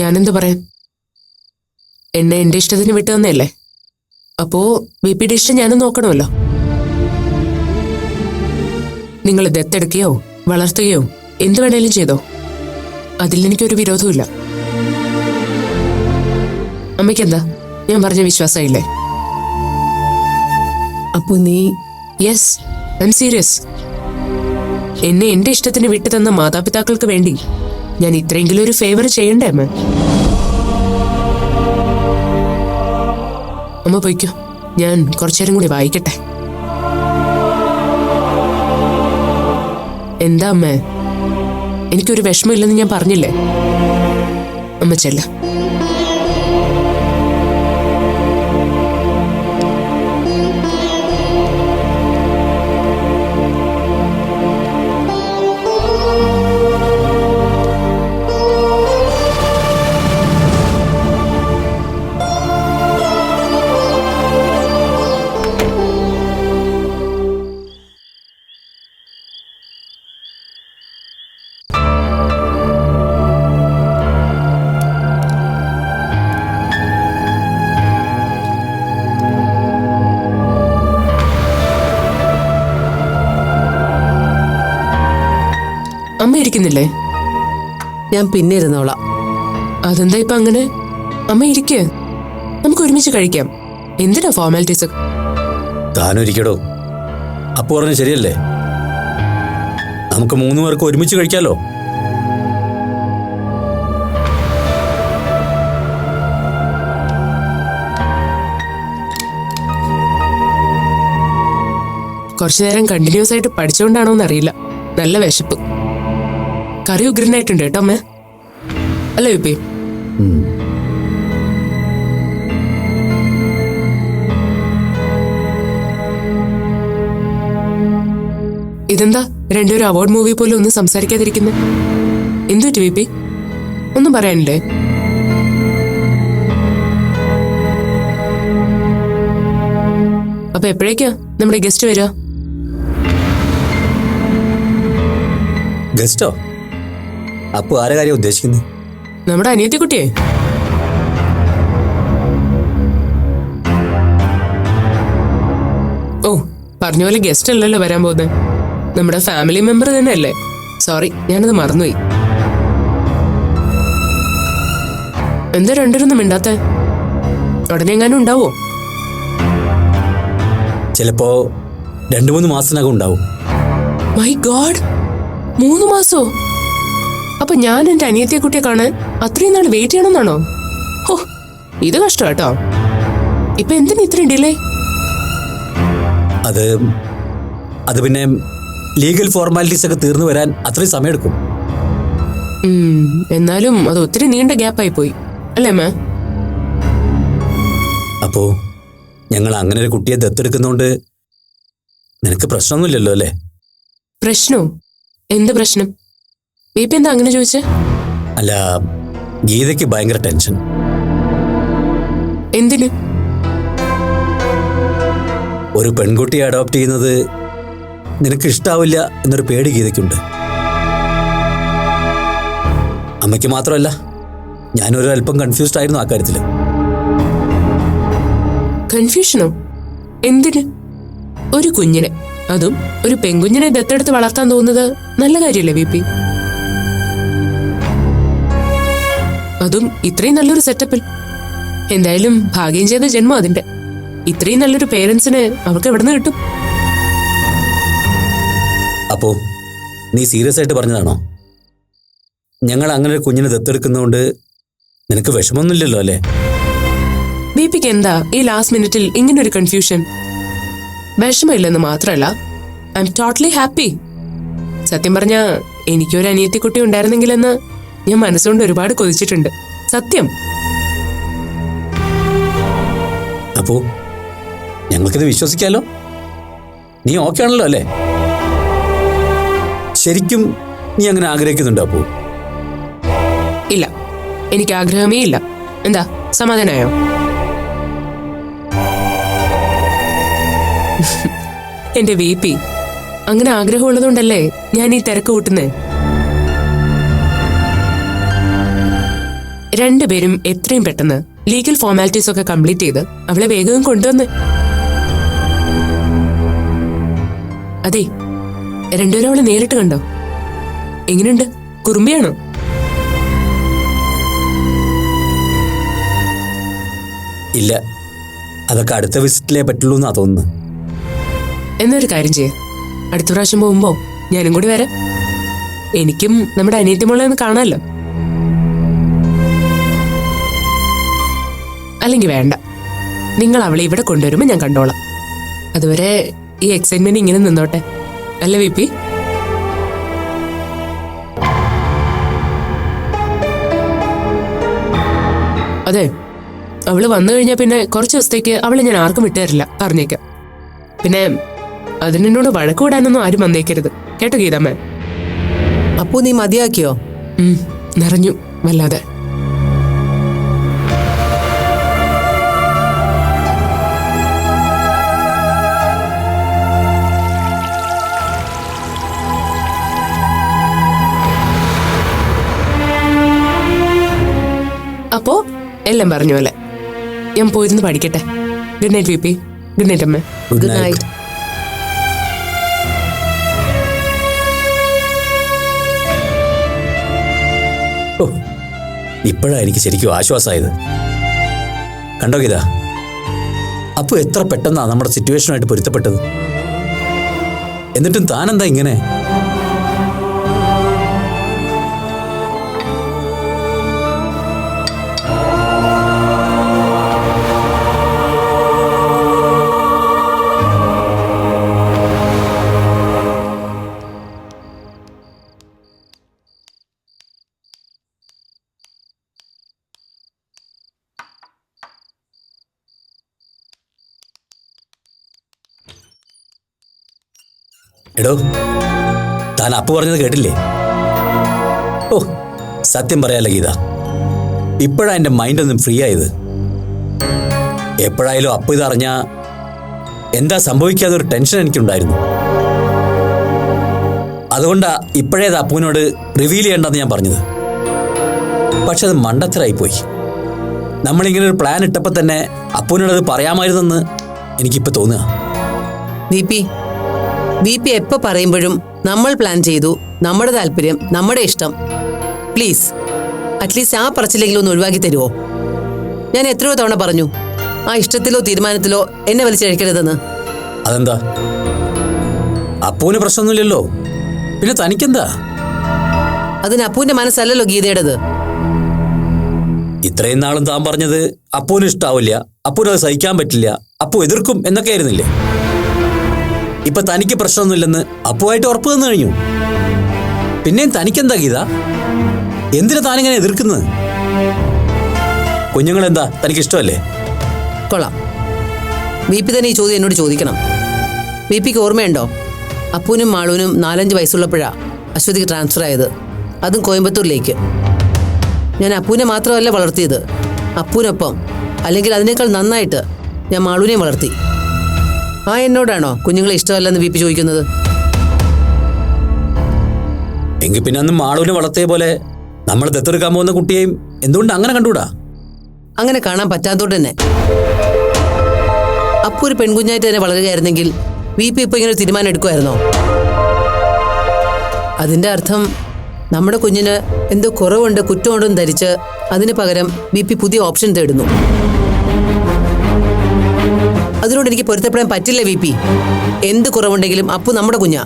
ഞാനെന്ത് പറയാൻ? എന്നെ എന്റെ ഇഷ്ടത്തിന് വിട്ടു തന്നെയല്ലേ. അപ്പോ വിപിയുടെ ഇഷ്ടം ഞാനും നോക്കണമല്ലോ. നിങ്ങൾ ദത്തെടുക്കുകയോ വളർത്തുകയോ എന്ത് വേണേലും ചെയ്തോ, അതിൽ എനിക്കൊരു വിരോധമില്ല. അമ്മയ്ക്കെന്താ ഞാൻ പറഞ്ഞ വിശ്വാസമായില്ലേ? അപ്പോ നീ? Yes, I M serious. എന്നെ എന്റെ ഇഷ്ടത്തിന് വിട്ടു തന്ന മാതാപിതാക്കൾക്ക് വേണ്ടി ഞാൻ ഇത്രയെങ്കിലും ഒരു ഫേവർ ചെയ്യണ്ടേ അമ്മ? അമ്മ പോയിക്കോ, ഞാൻ കുറച്ചേരം കൂടി വായിക്കട്ടെ. എന്താ അമ്മ, എനിക്കൊരു വിഷമമില്ലെന്ന് ഞാൻ പറഞ്ഞില്ലേ? അമ്മ ചെല്ല. അമ്മ ഇരിക്കുന്നില്ലേ? ഞാൻ പിന്നെ ഇരുന്നോളാം. അതെന്താ ഇപ്പൊ അങ്ങനെ? അമ്മ ഇരിക്ക്, നമുക്ക് ഒരുമിച്ച് കഴിക്കാം. എന്തിനാ ഫോർമാലിറ്റീസ്? താനൊരിക്കടോ, അപ്പു പറഞ്ഞ ശരിയല്ലേ? നമുക്ക് 3 പേർക്ക് ഒരുമിച്ച് കഴിക്കാലോ. കുറച്ചു നേരം കണ്ടിന്യൂസ് ആയിട്ട് പഠിച്ചുകൊണ്ടാണോ എന്നറിയില്ല, നല്ല വിശപ്പ്. കറി ഉഗ്രനായിട്ടുണ്ട് കേട്ടോ അമ്മ, അല്ല വിപ്പി? ഇതെന്താ രണ്ടുപേരും അവാർഡ് മൂവി പോലും ഒന്നും സംസാരിക്കാതിരിക്കുന്നു? എന്തുപറ്റി വിപ്പി? ഒന്നും പറയാനില്ലേ? അപ്പൊ എപ്പോഴേക്കാ നമ്മുടെ ഗസ്റ്റ് വരിക? ഗസ്റ്റോ? അപ്പു ആരെ കാര്യം ഉദ്ദേശിക്കുന്നത്? നമ്മുടെ അനിയത്തിക്കുട്ടിയെ. ഓ, പറഞ്ഞ പോലെ ഗസ്റ്റ് അല്ലല്ലോ വരാൻ പോകുന്നത്, നമ്മുടെ ഫാമിലി മെമ്പർ തന്നെ അല്ലേ. സോറി, ഞാനത് മറന്നുപോയി. എന്താ രണ്ടുപേരൊന്നും മിണ്ടാത്ത? ഉടനെ എങ്ങാനും ഉണ്ടാവോ? ചിലപ്പോ 2-3 മാസത്തിനകം ഉണ്ടാവും. My God, 3 മാസോ? അപ്പൊ ഞാൻ എന്റെ അനിയത്തിയെ കുട്ടിയെ കാണാൻ അത്രയും നാൾ വെയിറ്റ് ചെയ്യണമെന്നാണോ? ഓ, ഇത് കഷ്ടം കേട്ടോ. ഇപ്പൊ എന്തിനാ ഇത്രയും ഡിലേ? അത് പിന്നെ ലീഗൽ ഫോർമാലിറ്റീസ് ഒക്കെ തീർന്നു വരാൻ അത്രയും സമയമെടുക്കും. എന്നാലും അത് ഒത്തിരി നീണ്ട ഗ്യാപ്പായി പോയി അല്ലേ അമ്മ? അപ്പോ ഞങ്ങൾ അങ്ങനെ ഒരു കുട്ടിയെ ദത്തെടുക്കുന്നോണ്ട് നിനക്ക് പ്രശ്നമൊന്നുമില്ലല്ലോ അല്ലേ? പ്രശ്നോ? എന്ത് പ്രശ്നം? ബേബി എന്താ അങ്ങനെ ചോദിച്ചേ? അല്ല, ഗീതയ്ക്ക് ഭയങ്കര ടെൻഷൻ. എന്തിന്? ഒരു പെൺകുട്ടിയെ അഡോപ്റ്റ് ചെയ്യുന്നത് നിനക്ക് ഇഷ്ടാവില്ല എന്നൊരു പേടി ഗീതയ്ക്കുണ്ട്. അമ്മയ്ക്ക് മാത്രമല്ല, ഞാനൊരു അല്പം കൺഫ്യൂസ്ഡ് ആയിരുന്നു ആ കാര്യത്തിൽ. കൺഫ്യൂഷനോ? എന്തിന്? ഒരു കുഞ്ഞിനെ, അതും ഒരു പെൺകുഞ്ഞിനെ ദത്തെടുത്ത് വളർത്താൻ തോന്നുന്നത് നല്ല കാര്യമല്ലേ വിപി? അതും ഇത്രയും നല്ലൊരു സെറ്റപ്പിൽ. എന്തായാലും ഭാഗ്യം ചെയ്ത ജന്മം അതിന്റെ. ഇത്രയും നല്ലൊരു പേരൻസിന് അവർക്ക് എവിടെ നിന്ന് കിട്ടും? അപ്പോ നീ സീരിയസ് ആയിട്ട് പറഞ്ഞതാണോ? ഞങ്ങൾ അങ്ങനെ ഒരു കുഞ്ഞിനെ ദത്തെടുക്കുന്നതുകൊണ്ട് നിനക്ക് വിഷമമൊന്നുമില്ലല്ലോ അല്ലേ? ബിപിക്ക് എന്താ ഈ ലാസ്റ്റ് മിനിറ്റിൽ ഇങ്ങനൊരു കൺഫ്യൂഷൻ? വിഷമമില്ലെന്ന് മാത്രമല്ല, ഐ എം ടോട്ടലി ഹാപ്പി. സത്യം പറഞ്ഞ എനിക്കൊരു അനിയത്തിക്കുട്ടി ഉണ്ടായിരുന്നെങ്കിലെന്ന് ഞാൻ മനസ്സുകൊണ്ട് ഒരുപാട് കൊതിച്ചിട്ടുണ്ട്. സത്യം. അപ്പോ ഞങ്ങൾക്കിത് വിശ്വസിക്കാലോ? നീ ഓക്കെ ആണല്ലോ അല്ലേ? ശരിക്കും നീ അങ്ങനെ ആഗ്രഹിക്കുന്നുണ്ടോ? അപ്പോ ഇല്ല, എനിക്ക് ആഗ്രഹമേ ഇല്ല. എന്താ, സമാധാനായോ? എന്റെ വിപി, അങ്ങനെ ആഗ്രഹമുള്ളതുകൊണ്ടല്ലേ ഞാൻ ഈ തിരക്ക് കൂട്ടുന്നേ. രണ്ടുപേരും എത്രയും പെട്ടെന്ന് ലീഗൽ ഫോർമാലിറ്റീസ് ഒക്കെ കംപ്ലീറ്റ് ചെയ്ത് അവളെ വേഗം കൊണ്ടുവന്ന്. അതെ, രണ്ടുപേരും അവളെ നേരിട്ട് കണ്ടോ? എങ്ങനെയുണ്ട്? കുറുമ്പിയാണോ? ഇല്ല, അതൊക്കെ അടുത്ത വിസിറ്റിലേ പറ്റുള്ളൂ എന്നാ തോന്നുന്നു. എന്നൊരു കാര്യം ചെയ്യ, അടുത്ത പ്രാവശ്യം പോകുമ്പോ ഞാനും കൂടി വരാം. എനിക്കും നമ്മുടെ അനിയത്തിമോളെ ഒന്ന് കാണാമല്ലോ. അല്ലെങ്കിൽ വേണ്ട, നിങ്ങൾ അവളെ ഇവിടെ കൊണ്ടുവരുമ്പോ ഞാൻ കണ്ടോളാം. അതുവരെ ഈ എക്സൈറ്റ്മെന്റ് ഇങ്ങനെ നിന്നോട്ടെ, അല്ല വി പി? അതെ, അവള് വന്നു കഴിഞ്ഞാൽ പിന്നെ കുറച്ച് ദിവസത്തേക്ക് അവളെ ഞാൻ ആർക്കും വിട്ടുതരില്ല, പറഞ്ഞേക്കാം. പിന്നെ അതിനോട് വഴക്ക് കൂടാനൊന്നും ആരും വന്നേക്കരുത് കേട്ടോ ഗീതമ്മ? അപ്പു നീ മതിയാക്കിയോ? നിറഞ്ഞു വല്ലാതെ. അപ്പോ എല്ലാം പറഞ്ഞു അല്ലേ? ഞാൻ പോയിരുന്നു പഠിക്കട്ടെ. Good night V P. Good night അമ്മ. Good night. ഓ, ഇപ്പോഴാ എനിക്ക് ശരിക്കും ആശ്വാസമായത്. കണ്ടോ ഗീത, അപ്പൊ എത്ര പെട്ടെന്നാ നമ്മുടെ സിറ്റുവേഷനുമായിട്ട് പൊരുത്തപ്പെട്ടത്. എന്നിട്ടും താനെന്താ ഇങ്ങനെ? എടോ, താൻ അപ്പു പറഞ്ഞത് കേട്ടില്ലേ? ഓ, സത്യം പറയാലോ ഗീത, ഇപ്പോഴാ എൻ്റെ മൈൻഡ് ഒന്നും ഫ്രീ ആയത്. എപ്പോഴായാലും അപ്പു ഇതറിഞ്ഞാ എന്താ സംഭവിക്കാതെ ഒരു ടെൻഷൻ എനിക്കുണ്ടായിരുന്നു. അതുകൊണ്ടാ ഇപ്പോഴേത് അപ്പുവിനോട് റിവീൽ ചെയ്യേണ്ടെന്ന് ഞാൻ പറഞ്ഞത്. പക്ഷെ അത് മണ്ടത്തരായിപ്പോയി. നമ്മളിങ്ങനെ ഒരു പ്ലാൻ ഇട്ടപ്പോൾ തന്നെ അപ്പുവിനോടത് പറയാമായിരുന്നെന്ന് എനിക്കിപ്പോൾ തോന്നുക. വി പി എപ്പോൾ പറയുമ്പോഴും നമ്മൾ പ്ലാൻ ചെയ്തു, നമ്മുടെ താല്പര്യം, നമ്മുടെ ഇഷ്ടം. പ്ലീസ് അറ്റ്ലീസ്റ്റ് ആ പറച്ചിലെങ്കിലും ഒന്ന് ഒഴിവാക്കി തരുമോ? ഞാൻ എത്രയോ തവണ പറഞ്ഞു ആ ഇഷ്ടത്തിലോ തീരുമാനത്തിലോ എന്നെ വലിച്ചഴിക്കരുതെന്ന്. അതെന്താ? അപ്പുവിന് പ്രശ്നമൊന്നുമില്ലല്ലോ, പിന്നെ തനിക്കെന്താ? അതിന് അപ്പുവിന്റെ മനസ്സല്ലല്ലോ ഗീതയുടേത്. ഇത്രയും നാളും താൻ പറഞ്ഞത് അപ്പുവിന് ഇഷ്ടാവില്ല, അപ്പുവിന് അത് സഹിക്കാൻ പറ്റില്ല, അപ്പു എതിർക്കും എന്നൊക്കെ ആയിരുന്നില്ലേ? ഇപ്പൊ തനിക്ക് പ്രശ്നമൊന്നുമില്ലെന്ന് അപ്പുവായിട്ട് ഉറപ്പ് തന്നു കഴിഞ്ഞു. പിന്നെയും തനിക്കെന്താ ഗീത? എന്തിനാ താനിങ്ങനെ എതിർക്കുന്നത്? കുഞ്ഞുങ്ങളെന്താ തനിക്ക് ഇഷ്ടമല്ലേ? കൊള്ളാം. വി പി തന്നെ ഈ ചോദ്യം എന്നോട് ചോദിക്കണം. വി പിക്ക് ഓർമ്മയുണ്ടോ, അപ്പുവിനും മാളൂനും 4-5 വയസ്സുള്ളപ്പോഴാ അശ്വതിക്ക് ട്രാൻസ്ഫർ ആയത്, അതും കോയമ്പത്തൂരിലേക്ക്. ഞാൻ അപ്പുവിനെ മാത്രമല്ല വളർത്തിയത്, അപ്പുവിനൊപ്പം അല്ലെങ്കിൽ അതിനേക്കാൾ നന്നായിട്ട് ഞാൻ മാളൂനെയും വളർത്തി. ആ എന്നോടാണോ കുഞ്ഞുങ്ങളെ ഇഷ്ടമല്ലെന്ന് വി പി ചോദിക്കുന്നത്? എങ്കിൽ പിന്നെ അന്ന് മാളൂനെ വളർത്തിയ പോലെ നമ്മൾ ദത്തെടുക്കാൻ പോകുന്ന കുട്ടിയെയും എന്തുകൊണ്ട് അങ്ങനെ കണ്ടുകൂടാ? അങ്ങനെ കാണാൻ പറ്റാത്തോട്ട് തന്നെ. അപ്പു ഒരു പെൺകുഞ്ഞായിട്ട് തന്നെ വളരുകയായിരുന്നെങ്കിൽ വി പി ഇപ്പൊ ഇങ്ങനെ ഒരു തീരുമാനം എടുക്കുമായിരുന്നോ? അതിന്റെ അർത്ഥം നമ്മുടെ കുഞ്ഞിന് എന്തോ കുറവുണ്ട്, കുറ്റമുണ്ടെന്ന് ധരിച്ച് അതിന് പകരം വി പി പുതിയ ഓപ്ഷൻ തേടുന്നു. അതിനോട് എനിക്ക് പൊരുത്തപ്പെടാൻ പറ്റില്ല വി പി. എന്ത് കുറവുണ്ടെങ്കിലും അപ്പു നമ്മുടെ കുഞ്ഞാ.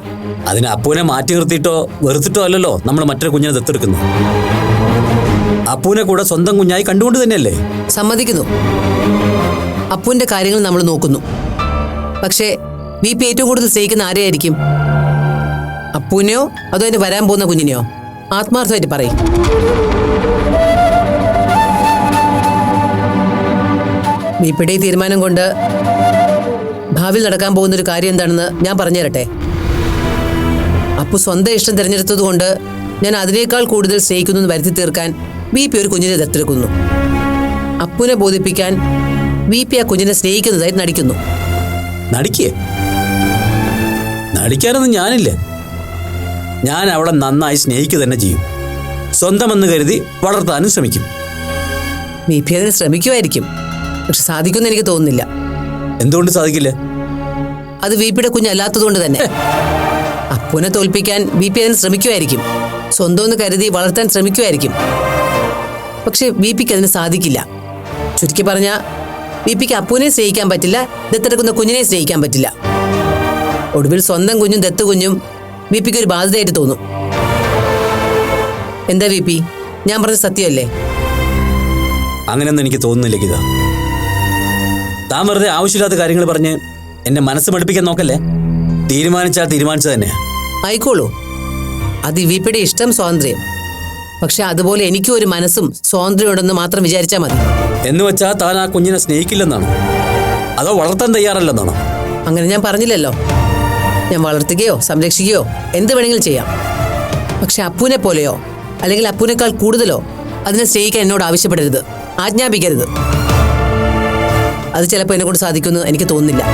അതിന് അപ്പുവിനെ മാറ്റി നിർത്തിയിട്ടോ വെറുത്തിട്ടോ അല്ലല്ലോ നമ്മൾ മറ്റൊരു കുഞ്ഞിനെ ദത്തെടുക്കുന്നത്. അപ്പുവിനെ കൂടെ സ്വന്തം കുഞ്ഞായി കണ്ടുകൊണ്ട് തന്നെയല്ലേ? സമ്മതിക്കുന്നു, അപ്പുവിന്റെ കാര്യങ്ങൾ നമ്മൾ നോക്കുന്നു. പക്ഷേ വി പി ഏറ്റവും കൂടുതൽ സ്നേഹിക്കുന്ന ആരെയായിരിക്കും? അപ്പുവിനെയോ അതോ അതിന് വരാൻ പോകുന്ന കുഞ്ഞിനെയോ? ആത്മാർത്ഥമായിട്ട് പറയും. വി പിയുടെ ഈ തീരുമാനം കൊണ്ട് ഭാവിയിൽ നടക്കാൻ പോകുന്നൊരു കാര്യം എന്താണെന്ന് ഞാൻ പറഞ്ഞു തരട്ടെ. അപ്പു സ്വന്തം ഇഷ്ടം തിരഞ്ഞെടുത്തതുകൊണ്ട് ഞാൻ അതിനേക്കാൾ കൂടുതൽ സ്നേഹിക്കുന്നു എന്ന് വരുത്തി തീർക്കാൻ വി പി ഒരു കുഞ്ഞിനെ ദത്തെടുക്കുന്നു. അപ്പുവിനെ ബോധിപ്പിക്കാൻ വി പി ആ കുഞ്ഞിനെ സ്നേഹിക്കുന്നതായി നടിക്കുന്നു. നടിക്കാനൊന്നും ഞാനില്ല. ഞാൻ അവളെ നന്നായി സ്നേഹിക്കുക തന്നെ ചെയ്യും. സ്വന്തമെന്ന് കരുതി വളർത്താനും ശ്രമിക്കും. BP അതിന് ശ്രമിക്കുമായിരിക്കും, പക്ഷെ സാധിക്കുമെന്ന് എനിക്ക് തോന്നുന്നില്ല. എന്തുകൊണ്ട് സാധിക്കില്ല? അത് VPയുടെ കുഞ്ഞല്ലാത്തതുകൊണ്ട് തന്നെ. അപ്പുവിനെ തോൽപ്പിക്കാൻ BP അതിന് ശ്രമിക്കുമായിരിക്കും, സ്വന്തം എന്ന് കരുതി വളർത്താൻ ശ്രമിക്കുമായിരിക്കും. പക്ഷെ VPക്ക് അതിന് സാധിക്കില്ല. ചുരുക്കി പറഞ്ഞാൽ VPക്ക് അപ്പുവിനെ സ്നേഹിക്കാൻ പറ്റില്ല, ദത്തെടുക്കുന്ന കുഞ്ഞിനെ സ്നേഹിക്കാൻ പറ്റില്ല. ഒടുവിൽ സ്വന്തം കുഞ്ഞും ദത്ത് കുഞ്ഞും VPക്ക് ഒരു ബാധ്യതയായിട്ട് തോന്നും. എന്താ VP, ഞാൻ പറഞ്ഞ സത്യമല്ലേ? അങ്ങനെയൊന്നും എനിക്ക് തോന്നുന്നില്ല ഗീത. താൻ വെറുതെ ആവശ്യമില്ലാത്ത കാര്യങ്ങൾ പറഞ്ഞ് എന്നെ മനസ്സ് മടുപ്പിക്കാൻ നോക്കല്ലേ. തീരുമാനിച്ചാൽ തീരുമാനിച്ചത് തന്നെയാ. ആയിക്കോളൂ, അത് VPയുടെ ഇഷ്ടം, സ്വാതന്ത്ര്യം. പക്ഷെ അതുപോലെ എനിക്കും ഒരു മനസ്സും സ്വാതന്ത്ര്യം ഉണ്ടെന്ന് മാത്രം വിചാരിച്ചാൽ മതി. എന്ന് വെച്ചാൽ താൻ ആ കുഞ്ഞിനെ സ്നേഹിക്കില്ലെന്നാണോ, അതോ വളർത്താൻ തയ്യാറല്ലെന്നാണോ? അങ്ങനെ ഞാൻ പറഞ്ഞില്ലല്ലോ. ഞാൻ വളർത്തുകയോ സംരക്ഷിക്കുകയോ എന്ത് വേണമെങ്കിലും ചെയ്യാം. പക്ഷെ അപ്പുവിനെ പോലെയോ അല്ലെങ്കിൽ അപ്പുവിനേക്കാൾ കൂടുതലോ അതിനെ സ്നേഹിക്കാൻ എന്നോട് ആവശ്യപ്പെടരുത്, ആജ്ഞാപിക്കരുത്. അത് ചിലപ്പോൾ എന്നെ കൊണ്ട് സാധിക്കുമെന്ന് എനിക്ക് തോന്നുന്നില്ല.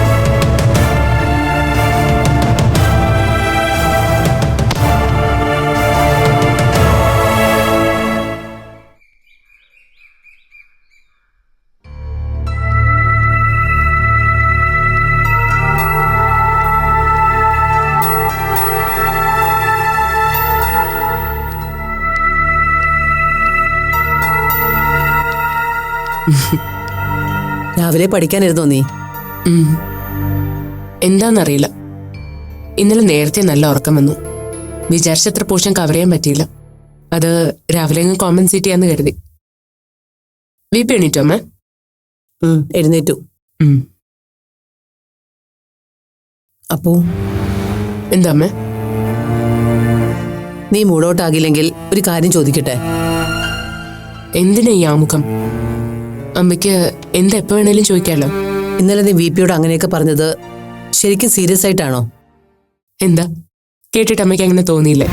രാവിലെ പഠിക്കാനിരുന്നോ നീ? എന്താന്നറിയില്ല, ഇന്നലെ നേരത്തെ നല്ല ഉറക്കം വന്നു. വിചാരിച്ചത്ര പോർഷൻ കവർ ചെയ്യാൻ പറ്റിയില്ല. അത് രാവിലെ അങ്ങ് കോമ്പൻസേറ്റ് ചെയ്യാന്ന് കരുതി. VP എണീറ്റോ അമ്മ? എഴുന്നേറ്റു. അപ്പോ എന്താ അമ്മ? നീ മൂടോട്ടാകില്ലെങ്കിൽ ഒരു കാര്യം ചോദിക്കട്ടെ? എന്തിനാ ഈ ആമുഖം? അമ്മയ്ക്ക് എന്താ എപ്പോ വേണേലും ചോദിക്കാലോ. ഇന്നലെ നീ VPയോട് അങ്ങനെയൊക്കെ പറഞ്ഞത് ശരിക്കും സീരിയസ് ആയിട്ടാണോ? എന്താ കേട്ടിട്ട് അമ്മയ്ക്ക് അങ്ങനെ തോന്നിയില്ലേ?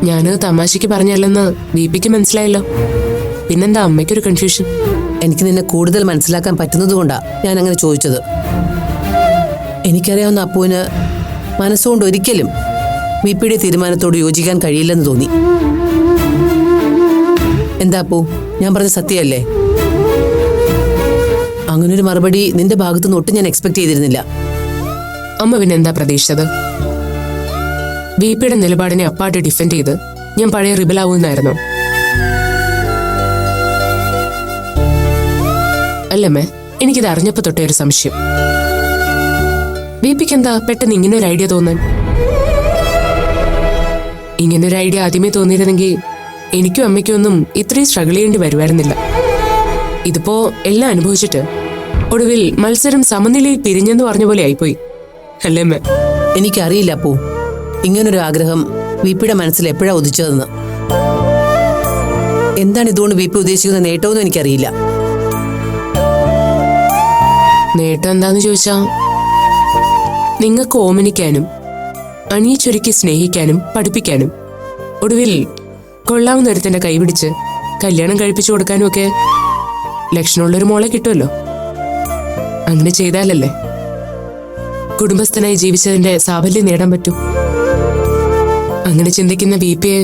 ഞാന് തമാശക്ക് പറഞ്ഞല്ലെന്ന് VPക്ക് മനസ്സിലായല്ലോ. പിന്നെന്താ അമ്മയ്ക്കൊരു കൺഫ്യൂഷൻ? എനിക്ക് നിന്നെ കൂടുതൽ മനസ്സിലാക്കാൻ പറ്റുന്നതുകൊണ്ടാ ഞാൻ അങ്ങനെ ചോദിച്ചത്. എനിക്കറിയാവുന്ന അപ്പുവിന് മനസ്സുകൊണ്ട് ഒരിക്കലും VPയുടെ തീരുമാനത്തോട് യോജിക്കാൻ കഴിയില്ലെന്ന് തോന്നി. എന്താ അപ്പു, ഞാൻ പറഞ്ഞ സത്യമല്ലേ? അങ്ങനൊരു മറുപടി നിന്റെ ഭാഗത്തുനിന്ന് ഒട്ടും ഞാൻ എക്സ്പെക്ട് ചെയ്തിരുന്നില്ല. അമ്മ പിന്നെന്താ പ്രതീക്ഷിച്ചത്? VPയുടെ നിലപാടിനെ അപ്പാട്ട് ഡിഫെൻഡ് ചെയ്ത് ഞാൻ പഴയ റിബലാവുന്നായിരുന്നോ? അല്ലമ്മേ, എനിക്കിത് അറിഞ്ഞപ്പോ തൊട്ടേ ഒരു സംശയം. VPക്ക് എന്താ പെട്ടെന്ന് ഇങ്ങനൊരു ഐഡിയ തോന്നാൻ? ഇങ്ങനൊരു ഐഡിയ ആദ്യമേ തോന്നിയിരുന്നെങ്കിൽ എനിക്കും അമ്മയ്ക്കും ഒന്നും ഇത്രയും സ്ട്രഗിൾ ചെയ്യേണ്ടി വരുമായിരുന്നില്ല. ഇതിപ്പോ എല്ലാം അനുഭവിച്ചിട്ട് ഒടുവിൽ മത്സരം സമനിലയിൽ പിരിഞ്ഞെന്ന് പറഞ്ഞ പോലെ ആയിപ്പോയി അല്ലേ അമ്മ? എനിക്കറിയില്ല അപ്പു, ഇങ്ങനൊരു ആഗ്രഹം VPയുടെ മനസ്സിൽ എപ്പോഴാ ഉദിച്ചതെന്ന്. എന്താണ് ഇതുകൊണ്ട് VP ഉദ്ദേശിക്കുന്ന നേട്ടമെന്നും എനിക്കറിയില്ല. നേട്ടം എന്താന്ന് ചോദിച്ചാ, നിങ്ങൾക്ക് ഓമനിക്കാനും അണിയിച്ചൊരുക്കി സ്നേഹിക്കാനും പഠിപ്പിക്കാനും ഒടുവിൽ കൊള്ളാവുന്ന ഒരുത്തന്റെ കൈപിടിച്ച് കല്യാണം കഴിപ്പിച്ചു കൊടുക്കാനും ഒക്കെ ലക്ഷണമുള്ളൊരു മോളെ കിട്ടുമല്ലോ. അങ്ങനെ ചെയ്താലല്ലേ കുടുംബസ്ഥനായി ജീവിച്ചതിന്റെ സാഫല്യം നേടാൻ പറ്റൂ. അങ്ങനെ ചിന്തിക്കുന്ന VPയെ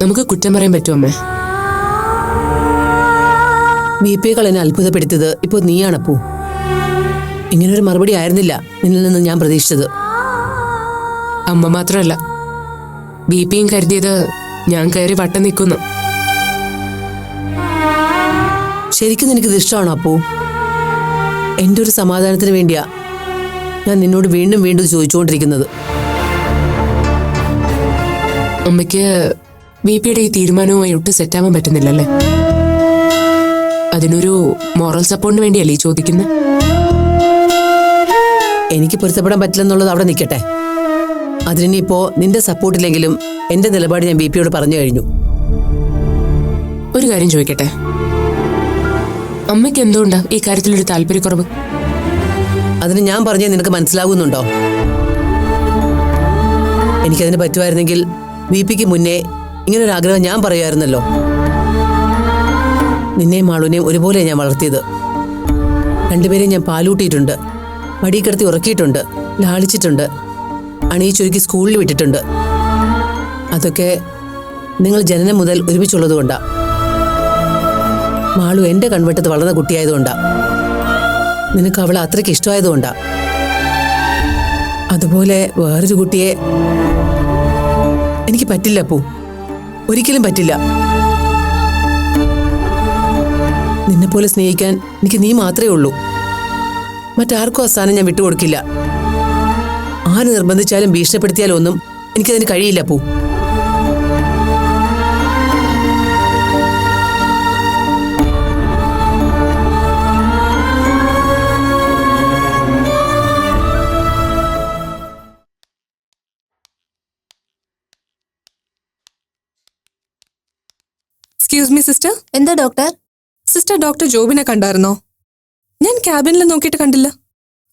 നമുക്ക് കുറ്റം പറയാൻ പറ്റുമോ? VPയേക്കാൾ എന്നെ അത്ഭുതപ്പെടുത്തിയത് ഇപ്പോൾ നീയാണപ്പൂ. ഇങ്ങനൊരു മറുപടി ആയിരുന്നില്ല നിന്നിൽ നിന്ന് ഞാൻ പ്രതീക്ഷിച്ചത്. അമ്മ മാത്രമല്ല, VPയും കരുതിയത് ഞാൻ കയറി വട്ടം നിൽക്കുന്നു. ശരിക്കും നിനക്കിത് ഇഷ്ടമാണോ അപ്പൂ? എൻ്റെ ഒരു സമാധാനത്തിന് വേണ്ടിയാ ഞാൻ നിന്നോട് വീണ്ടും വീണ്ടും ചോദിച്ചുകൊണ്ടിരിക്കുന്നത്. അമ്മയ്ക്ക് VPയുടെ ഈ തീരുമാനവുമായി ഒട്ടും സെറ്റാവാൻ പറ്റുന്നില്ലല്ലേ? അതിനൊരു മോറൽ സപ്പോർട്ടിന് വേണ്ടിയല്ലേ ഈ ചോദിക്കുന്നത്? എനിക്ക് പൊരുത്തപ്പെടാൻ പറ്റില്ലെന്നുള്ളത് അവിടെ നിൽക്കട്ടെ. അതിനിപ്പോ നിന്റെ സപ്പോർട്ടില്ലെങ്കിലും എന്റെ നിലപാട് ഞാൻ VPയോട് പറഞ്ഞു കഴിഞ്ഞു. ഒരു കാര്യം ചോദിക്കട്ടെ, അമ്മയ്ക്ക് എന്തുകൊണ്ടാ ഈ കാര്യത്തിലൊരു താല്പര്യക്കുറവ്? അതിന് ഞാൻ പറഞ്ഞേ നിനക്ക് മനസ്സിലാകുന്നുണ്ടോ? എനിക്കതിന് പറ്റുമായിരുന്നെങ്കിൽ VPക്ക് മുന്നേ ഇങ്ങനൊരു ആഗ്രഹം ഞാൻ പറയുമായിരുന്നല്ലോ. നിന്നെയും മാളുവിനെയും ഒരുപോലെ ഞാൻ വളർത്തിയത്. രണ്ടുപേരെയും ഞാൻ പാലൂട്ടിയിട്ടുണ്ട്, മടി കിടത്തി ഉറക്കിയിട്ടുണ്ട്, ലാളിച്ചിട്ടുണ്ട്, അണിയിച്ചൊരുക്കി സ്കൂളിൽ വിട്ടിട്ടുണ്ട്. അതൊക്കെ നിങ്ങൾ ജനനം മുതൽ ഒരുമിച്ചുള്ളത് കൊണ്ടാണ്. മാളു എന്റെ കൺവെട്ടത്ത് വളർന്ന കുട്ടിയായതുകൊണ്ടാ. നിനക്ക് അവളെ അത്രയ്ക്ക് ഇഷ്ടമായതുകൊണ്ടാ. അതുപോലെ വേറൊരു കുട്ടിയെ എനിക്ക് പറ്റില്ല അപ്പു, ഒരിക്കലും പറ്റില്ല. നിന്നെപ്പോലെ സ്നേഹിക്കാൻ എനിക്ക് നീ മാത്രമേ ഉള്ളൂ. മറ്റാർക്കും ആ സ്ഥാനം ഞാൻ വിട്ടുകൊടുക്കില്ല. ആര് നിർബന്ധിച്ചാലും ഭീഷണിപ്പെടുത്തിയാലും ഒന്നും എനിക്കതിന് കഴിയില്ല അപ്പു. Excuse me sister. എന്താ ഡോക്ടർ? സിസ്റ്റർ ഡോക്ടർ ജോബിനെ കണ്ടായിരുന്നോ? ഞാൻ ക്യാബിനിൽ നോക്കിയിട്ട് കണ്ടില്ല.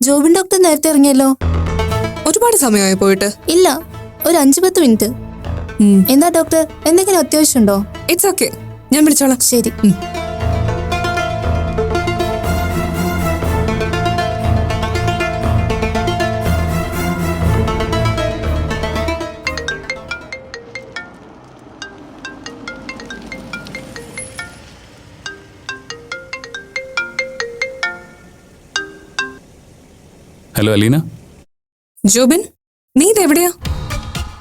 ജോബിൻ ഡോക്ടർ നേരത്തെ ഇറങ്ങിയല്ലോ. ഒരുപാട് സമയമായി പോയിട്ട്. ഇല്ല, ഒരു 5-10 മിനിറ്റ്. എന്താ ഡോക്ടർ, എന്തെങ്കിലും അത്യാവശ്യമുണ്ടോ? ഇറ്റ്സ് ഓക്കെ, ഞാൻ വിളിച്ചോളാം. ശരി. ഹലോ അലീന. ജോബിൻ, നീ ഇതെവിടെയാ?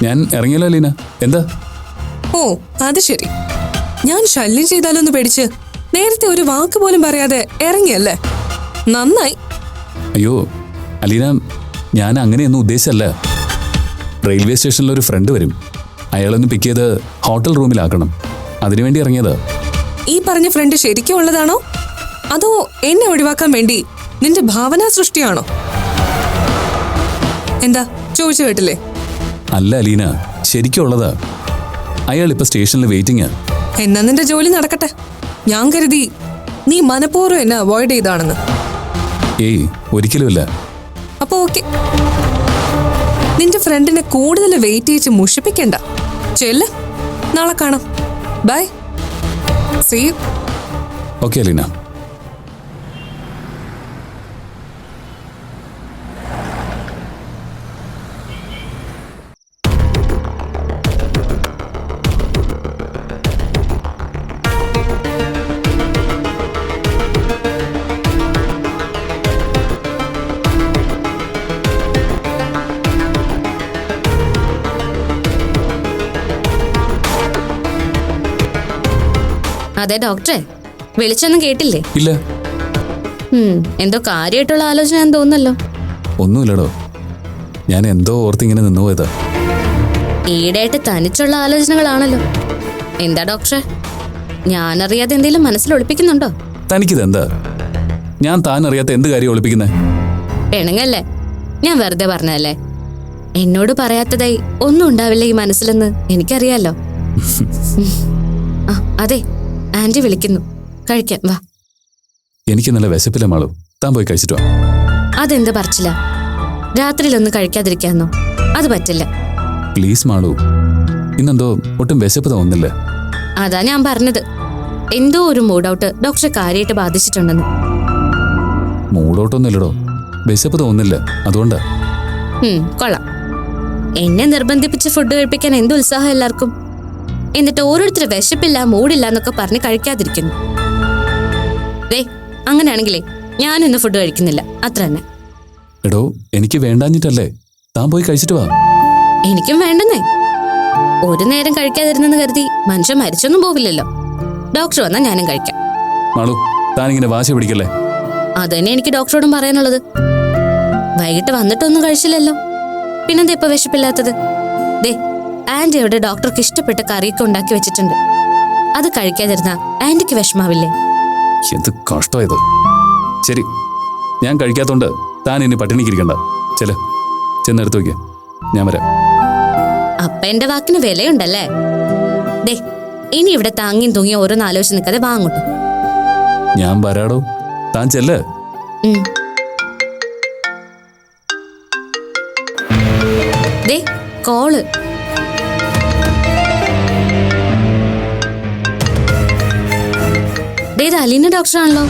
ഞാൻ ഇറങ്ങിയല്ലോ അലീന. എന്താ? ഓ അത് ശരി. ഞാൻ ശല്യം ചെയ്താലൊന്ന് പേടിച്ച് നേരത്തെ ഒരു വാക്ക് പോലും പറയാതെ ഇറങ്ങിയല്ലേ? നന്നായി. അയ്യോ അലീന, ഞാൻ അങ്ങനെയൊന്നും ഉദ്ദേശിച്ചല്ല. റെയിൽവേ സ്റ്റേഷനിൽ ഒരു ഫ്രണ്ട് വരും. അയാളൊന്ന് പിക്ക് ചെയ്ത് ഹോട്ടൽ റൂമിലാക്കണം. അതിനുവേണ്ടി ഇറങ്ങിയതാ. ഈ പറഞ്ഞ ഫ്രണ്ട് ശരിക്കും ഉള്ളതാണോ, അതോ എന്നെ ഒഴിവാക്കാൻ വേണ്ടി നിന്റെ ഭാവനാ സൃഷ്ടിയാണോ? എന്താ ചോദിച്ചു കേട്ടില്ലേ? അല്ല അലീന, ശരിക്കും ഉള്ളതാ. അയാൾ ഇപ്പൊ സ്റ്റേഷനിൽ വെയിറ്റിംഗ്. എന്നാ നിന്റെ ജോലി നടക്കട്ടെ. ഞാൻ കരുതി നീ മനഃപൂർവ്വം എന്നെ അവോയ്ഡ് ചെയ്താണെന്ന്. ഏയ് ഒരിക്കലുമില്ല. അപ്പൊ ഓക്കെ, നിന്റെ ഫ്രണ്ടിനെ കൂടുതൽ വെയിറ്റ് ചെയ്ത് മുഷിപ്പിക്കണ്ട. ചെല്ല്, നാളെ കാണാം. Bye, see you. Okay Aleena. അതെ ഡോക്ടറെ, വിളിച്ചൊന്നും കേട്ടില്ലേ? ഇല്ല. എന്തോ കാര്യമായിട്ടുള്ള ആലോചന എന്ന് തോന്നല്ലോ. ഒന്നുമില്ലടോ, ഞാൻ എന്തോ ഓർത്തിങ്ങനെ നിന്നുപോയതാ. ഈടായിട്ട് തനിച്ചുള്ള ആലോചനകളാണല്ലോ. എന്താ ഡോക്ടറെ, ഞാനറിയാതെ എന്തെങ്കിലും മനസ്സിൽ ഒളിപ്പിക്കുന്നുണ്ടോ? തനിക്കിതെന്താ? ഞാൻ താൻ അറിയാത്ത എന്ത് കാര്യം ഒളിപ്പിക്കുന്നേ? പെണുങ്ങല്ലേ, ഞാൻ വെറുതെ പറഞ്ഞതല്ലേ. എന്നോട് പറയാത്തതായി ഒന്നും ഉണ്ടാവില്ല ഈ മനസ്സിലെന്ന് എനിക്കറിയാലോ. അതെ, ആന്റി വിളിക്കുന്നു, കഴിക്കാൻ വാ. എനിക്ക് നല്ല വിശപ്പില്ല മാളു, താൻ പോയി കഴിച്ചിട്ട് വാ. അതെന്ത് പറിച്ചില്ല? രാത്രിയിലൊന്നും കഴിക്കാതിരിക്കാന്നോ? അത് പറ്റില്ല. പ്ലീസ് മാളു, ഇന്നെന്തോ ഒട്ടും വിശപ്പ് തോന്നുന്നില്ല. അതാ ഞാൻ പറഞ്ഞത്, എന്തോ ഒരു മൂഡ് ഔട്ട് ഡോക്ടറെ കാര്യമായിട്ട് ബാധിച്ചിട്ടുണ്ടെന്ന്. മൂടോട്ടൊന്നുമില്ലടോ, വിശപ്പ് തോന്നുന്നില്ല, അതുകൊണ്ടാ. കൊള്ളാം. എന്നെ നിർബന്ധിപ്പിച്ച് ഫുഡ് കഴിപ്പിക്കാൻ എന്ത് ഉത്സാഹം എല്ലാവർക്കും. എന്നിട്ട് ഓരോരുത്തർ വിശപ്പില്ല മൂടില്ല എന്നൊക്കെ പറഞ്ഞ് കഴിക്കാതിരിക്കുന്നു. ദേ, അങ്ങനെയാണെങ്കിലേ ഞാൻ ഇന്ന് ഫുഡ് കഴിക്കുന്നില്ല, അത്ര തന്നെ. എടോ, എനിക്ക് വേണ്ടാഞ്ഞിട്ടല്ലേ, താൻ പോയി കഴിച്ചിട്ട് വാ. എനിക്കും വേണ്ടെന്നേ. ഒരു നേരം കഴിക്കാതിരുന്നെന്ന് കരുതി മനുഷ്യൻ മരിച്ചൊന്നും പോവില്ലല്ലോ. ഡോക്ടർ വന്നാൽ ഞാനും കഴിക്കാം. മാളു, താനിങ്ങനെ വാശി പിടിക്കല്ലേ. അതുതന്നെ എനിക്ക് ഡോക്ടറോടും പറയാനുള്ളത്. വൈകിട്ട് വന്നിട്ടൊന്നും കഴിച്ചില്ലല്ലോ, പിന്നെന്താ ഇപ്പൊ വിശപ്പില്ലാത്തത്? ദേ, ആന്റി അവിടെ ഡോക്ടർക്ക് ഇഷ്ടപ്പെട്ട കറിയൊക്കെ ഉണ്ടാക്കി വെച്ചിട്ടുണ്ട്. അത് കഴിക്കാതിരുന്ന ആന്റിക്ക് വിഷമാവില്ലേ? എന്ത് കഷ്ടമായത്. ശരി, ഞാൻ കഴിക്കാത്തോണ്ട് താൻ ഇനി പട്ടിണിക്കിരിക്കണ്ട. ചെന്നെടുത്ത് വയ്ക്ക, ഞാൻ വരാം. അപ്പ എന്റെ വാക്കിന് വിലയുണ്ടല്ലേ? ദേ, ഇനി ഇവിടെ താങ്ങിയും തൂങ്ങിയും ഓരോന്ന് ആലോചിച്ച് നിൽക്കാതെ വാങ്ങോട്ടു. ഞാൻ വരാടോ, താൻ ചെല്ല്. ദേ, കോള്. ഇത് അലീന ഡോക്ടറാണല്ലോ.